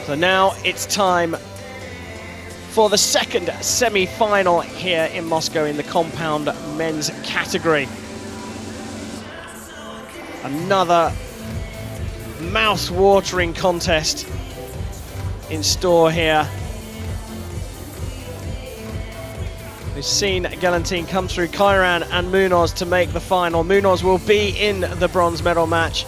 So now it's time for the second semi-final here in Moscow in the compound men's category. Another mouth-watering contest in store here. We've seen Galantine come through Kairan and Munoz to make the final. Munoz will be in the bronze medal match.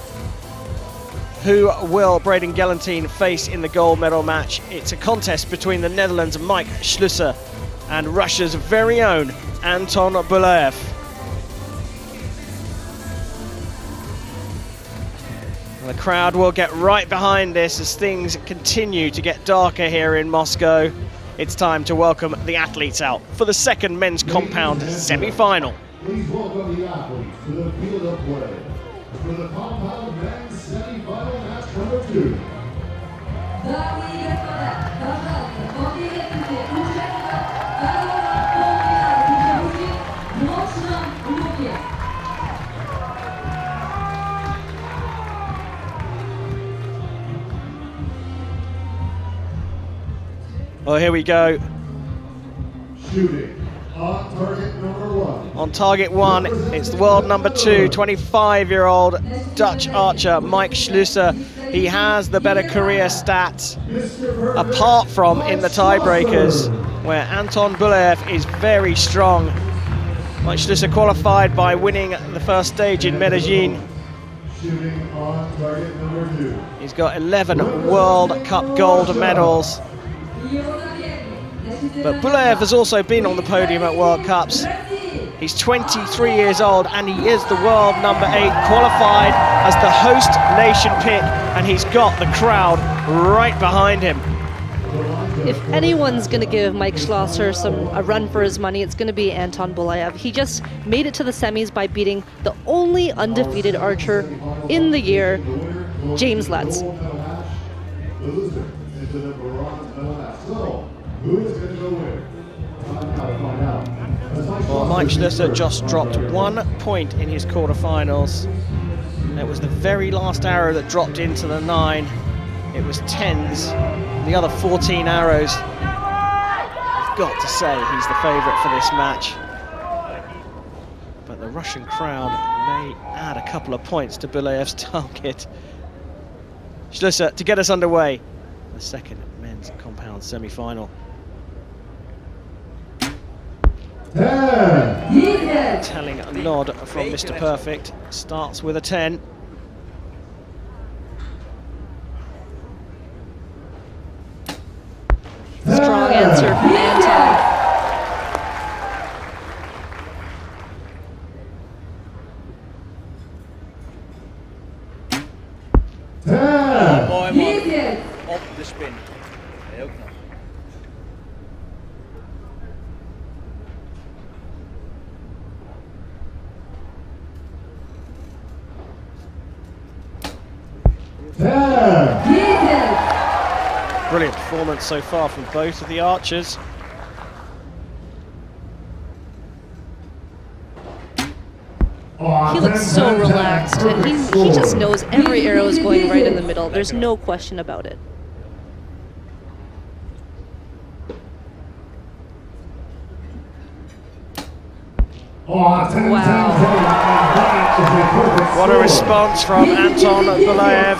Who will Braden Galantine face in the gold medal match? It's a contest between the Netherlands' Mike Schloesser and Russia's very own Anton Bulaev. The crowd will get right behind this as things continue to get darker here in Moscow. It's time to welcome the athletes out for the second men's compound semi-final. Please welcome the athletes to the field of play for the compound men's semi-final match number 2. Well, here we go. Shooting on target number 1. On target 1, it's the world number 2, 25-year-old Dutch archer Mike Schloesser. He has the better career stats, apart from in the tiebreakers, where Anton Bulaev is very strong. Mike Schloesser qualified by winning the first stage in Medellin. Shooting on target number 2. He's got 11 World Cup gold medals. But Bulaev has also been on the podium at World Cups. He's 23 years old and he is the world number 8, qualified as the host nation pick, and he's got the crowd right behind him. If anyone's going to give Mike Schloesser a run for his money, it's going to be Anton Bulaev. He just made it to the semis by beating the only undefeated archer in the year, James Letts. Well, Mike Schloesser just dropped 1 point in his quarterfinals. It was the very last arrow that dropped into the 9. It was 10s. The other 14 arrows. I've got to say he's the favourite for this match. But the Russian crowd may add a couple of points to Bulaev's target. Schloesser to get us underway. The second men's compound semi-final. Telling a nod from Mr. Perfect. Starts with a 10. Strong answer from Anton. Mooi man, op de spin. Heel knap. Brilliant performance so far from both of the archers. He looks so relaxed, and he just knows every arrow is going right in the middle. There's no question about it. Wow. What a response from Anton Bulaev.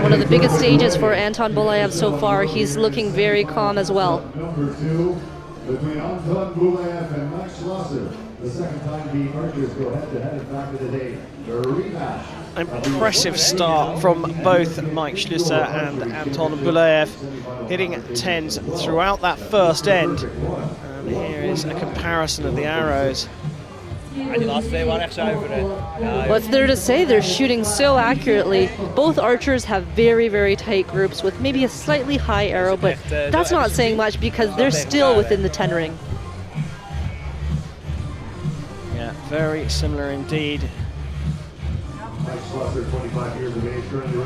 One of the biggest stages for Anton Bulaev so far. He's looking very calm as well. Number 2 between Anton Bulaev and Mike Schloesser. The second time the archers go head-to-head. In fact, of the day, the rematch. Impressive start from both Mike Schloesser and Anton Bulaev, hitting 10s throughout that first end. And here is a comparison of the arrows. What's there to say? They're shooting so accurately. Both archers have very, very tight groups with maybe a slightly high arrow, but that's not saying much because they're still within the 10 ring. Yeah, very similar indeed.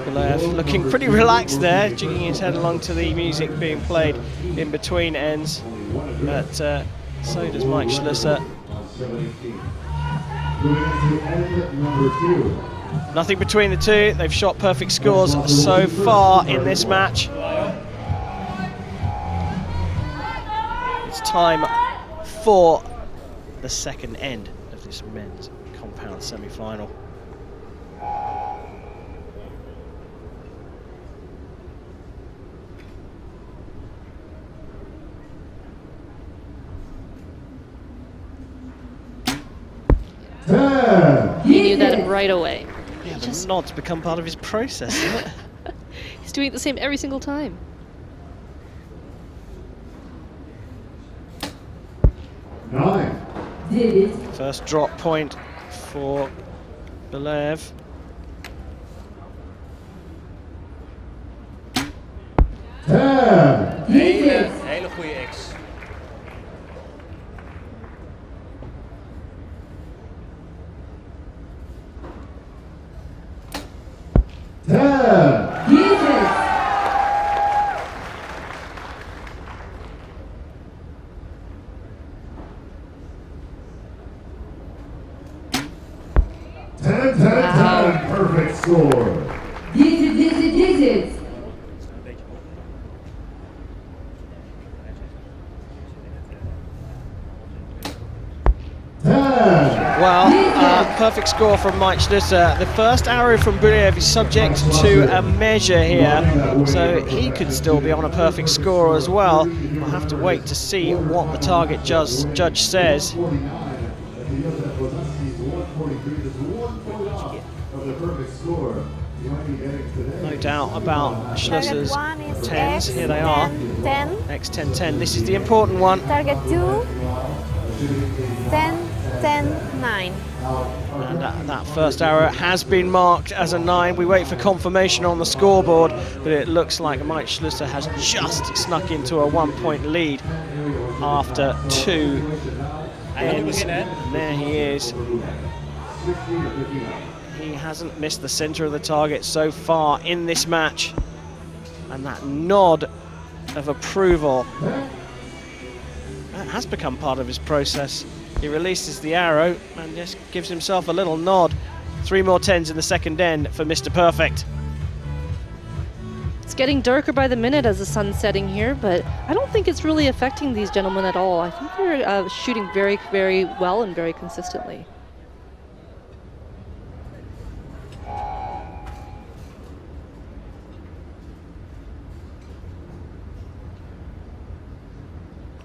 Bulaev looking pretty relaxed there, jigging his head along to the music being played in between ends. But so does Mike Schloesser. Nothing between the two. They've shot perfect scores so far in this match. time for the second end of this men's compound semi-final. He knew that right away. Yeah, the nod's become part of his process, isn't it? He's doing it the same every single time. First drop point for Bulaev. Hele goede X. Perfect score. Well, perfect score from Mike Schloesser. The first arrow from Bulaev is subject to a measure here, so he could still be on a perfect score as well. We'll have to wait to see what the target judge says. No doubt about Schloesser's 10s. Here they are. 10. X10-10. This is the important one. Target 2. 10, 10, 9. And that first arrow has been marked as a 9. We wait for confirmation on the scoreboard, but it looks like Mike Schloesser has just snuck into a 1-point lead after 2 ends. And there he is. He hasn't missed the center of the target so far in this match. And that nod of approval, that has become part of his process. He releases the arrow and just gives himself a little nod. 3 more 10s in the second end for Mr. Perfect. It's getting darker by the minute as the sun's setting here, but I don't think it's really affecting these gentlemen at all. I think they're shooting very, very well and very consistently.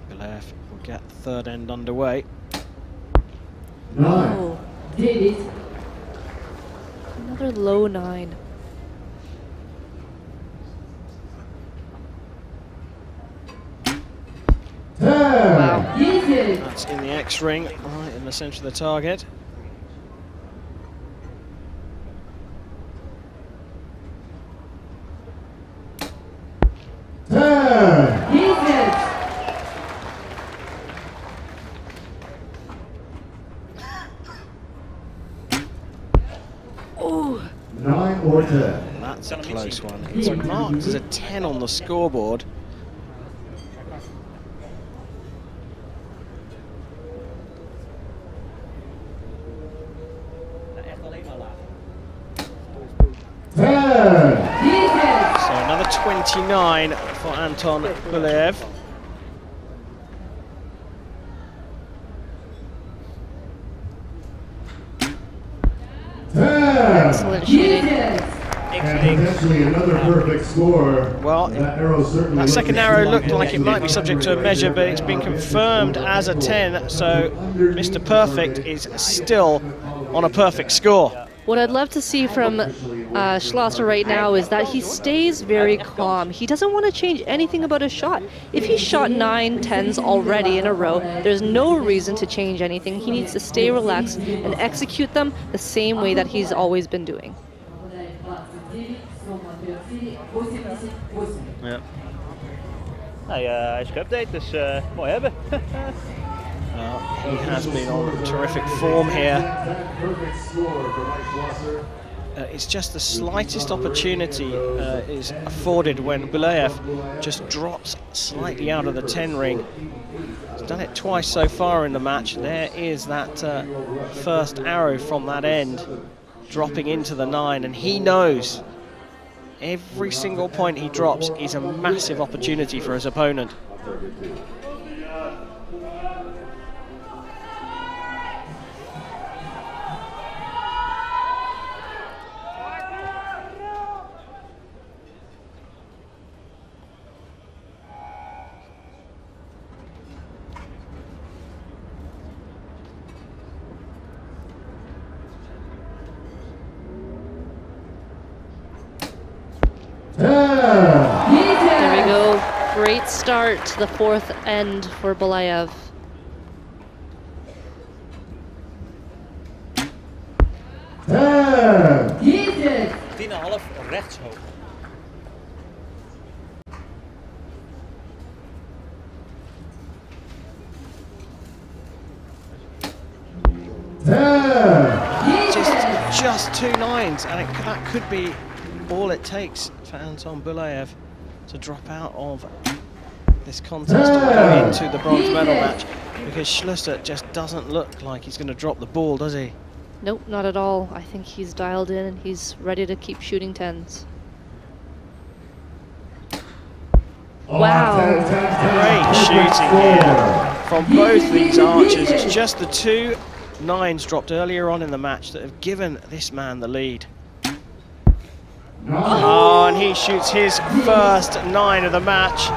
Bulaev will get the third end underway. Oh. Another low 9. Wow. That's in the X ring, right in the center of the target. Oh. 9 or 10. That's a close one. It's marked as a 10 on the scoreboard. So another 29 for Anton Bulaev. Excellent shooting. And potentially another perfect score. Well, that second arrow looked like it might be subject to a measure, but it's been confirmed as a 10, so Mr. Perfect is still on a perfect score. What I'd love to see from Schloesser right now is that he stays very calm. He doesn't want to change anything about his shot. If he shot 9 10s already in a row, there's no reason to change anything. He needs to stay relaxed and execute them the same way that he's always been doing. Yeah. Hij is geüpdate, dus mooi hebben. He has been on terrific form here. It's just the slightest opportunity is afforded when Bulaev just drops slightly out of the 10 ring. He's done it twice so far in the match. There is that first arrow from that end dropping into the 9, and he knows every single point he drops is a massive opportunity for his opponent. There we go. Great start to the fourth end for Bulaev. Half rechtshoog. Just 2 nines, and that could be all it takes for Anton Bulaev to drop out of this contest or go into the bronze medal match, because Schloesser just doesn't look like he's going to drop the ball, does he? Nope, not at all. I think he's dialed in and he's ready to keep shooting 10s. Wow. Great shooting here from both these archers. It's just the 2 nines dropped earlier on in the match that have given this man the lead. Oh, and he shoots his first 9 of the match.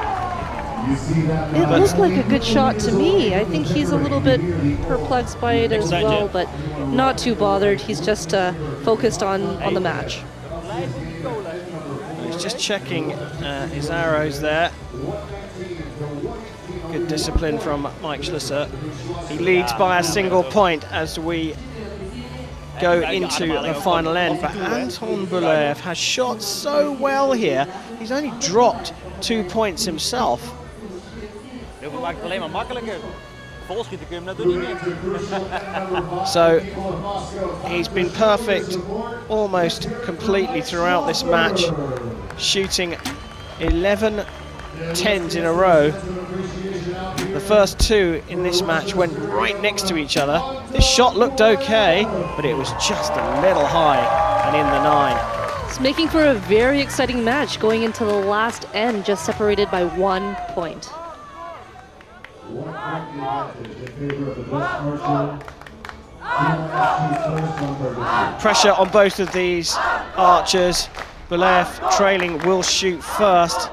It looked like a good shot to me. I think he's a little bit perplexed by it as well, but not too bothered. He's just focused on the match. He's just checking his arrows there. Good discipline from Mike Schloesser. He leads by a single point as we go into the final end, but Anton Bulaev has shot so well here. He's only dropped 2 points himself. So he's been perfect almost completely throughout this match, shooting 11 10s in a row. The first 2 in this match went right next to each other. This shot looked okay, but it was just a little high and in the 9. It's making for a very exciting match going into the last end, just separated by 1 point. Pressure on both of these archers. Bulaev trailing will shoot first.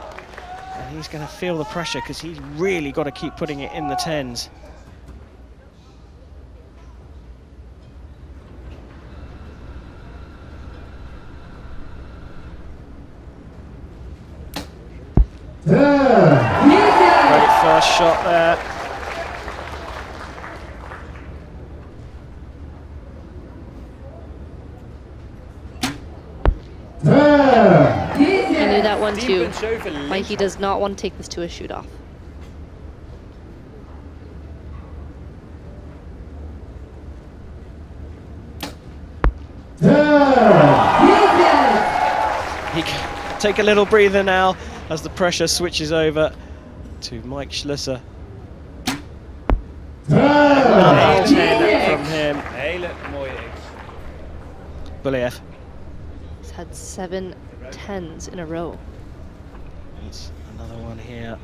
And he's going to feel the pressure because he's really got to keep putting it in the 10s. Great first shot there. I knew that one too. Mikey does not want to take this to a shoot-off. He can take a little breather now as the pressure switches over to Mike Schloesser. Another 10 from him. Bulaev. He's had 7 10s in a row. It's another one here.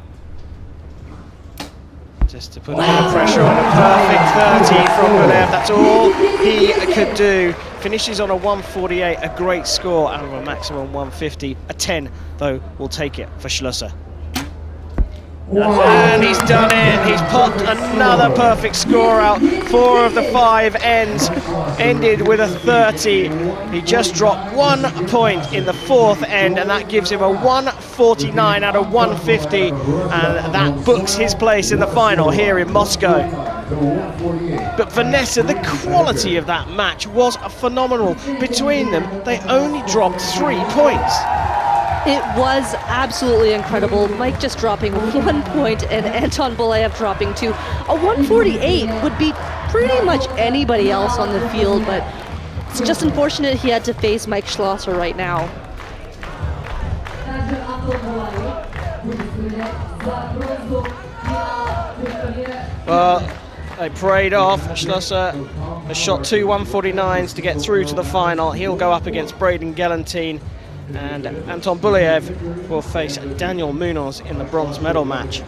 Just to put a bit of pressure on. A perfect 30 from Bulaev. That's all he could do. Finishes on a 148, a great score out of a maximum 150. A 10, though, will take it for Schloesser. And he's done it. He's popped another perfect score out. 4 of the 5 ends ended with a 30. He just dropped 1 point in the 4th end, and that gives him a 149 out of 150, and that books his place in the final here in Moscow. But Vanessa, the quality of that match was phenomenal. Between them, they only dropped 3 points. It was absolutely incredible. Mike just dropping 1 point and Anton Bulaev dropping 2. A 148 would beat pretty much anybody else on the field, but it's just unfortunate he had to face Mike Schloesser right now. Well, they prayed off. Schloesser has shot 2 149s to get through to the final. He'll go up against Braden Galantine, and Anton Bulaev will face Daniel Munoz in the bronze medal match.